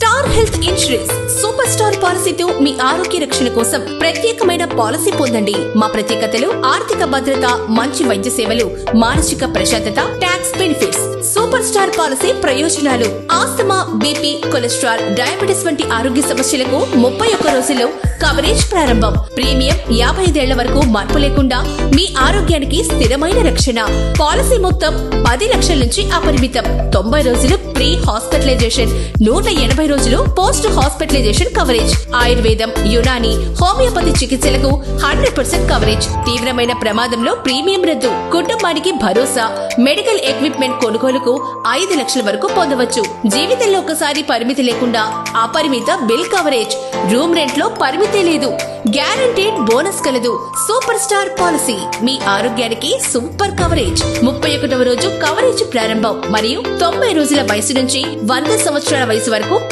Star health insurance super star పాలసీతో మీ ఆరోగ్య రక్షణ కోసం ప్రత్యేకమైన పాలసీ పొందండి. మా ప్రత్యేకతలు ఆర్థిక భద్రత, మంచి వైద్య సేవలు, మానసిక ప్రశాంతత, tax benefits. Super star policy ప్రయోజనాలు: ఆస్తమా, బీపీ, కొలెస్ట్రాల్, డయాబెటిస్ వంటి ఆరోగ్య సమస్యలకు 31 రోజుల్లో కవరేజ్ ప్రారంభం. ప్రీమియం 55 ఏళ్ల వరకు మార్పు లేకుండా మీ ఆరోగ్యానికి స్థిరమైన రక్షణ. పాలసీ మొత్తం 10 లక్షల నుంచి అపరిమితం. 90 రోజులు ప్రీ హాస్పిటలైజేషన్, 180 రోజులు పోస్ట్ హాస్పిటలైజేషన్ కవరేజ్. ఆయుర్వేదం, యునాని, హోమియోపతి చికిత్సలకు 100% కవరేజ్. తీవ్రమైన ప్రమాదంలో ప్రీమియం రద్దు. కుటుంబానికి భరోసా. మెడికల్ ఎక్విప్మెంట్ కొనుగోలుకు 5 లక్షల వరకు పొందవచ్చు. జీవితంలో ఒకసారి పరిమితి లేకుండా అపరిమిత బిల్ కవరేజ్. రూమ్ రెంట్ లో పరిమితే లేదు. గ్యారంటీడ్ బోనస్ కలదు. సూపర్ స్టార్ పాలసీ మీ ఆరోగ్యానికి సూపర్ కవరేజ్. 31వ రోజు కవరేజ్ ప్రారంభం మరియు 90 రోజుల వయసు నుంచి 100 సంవత్సరాల వయసు వరకు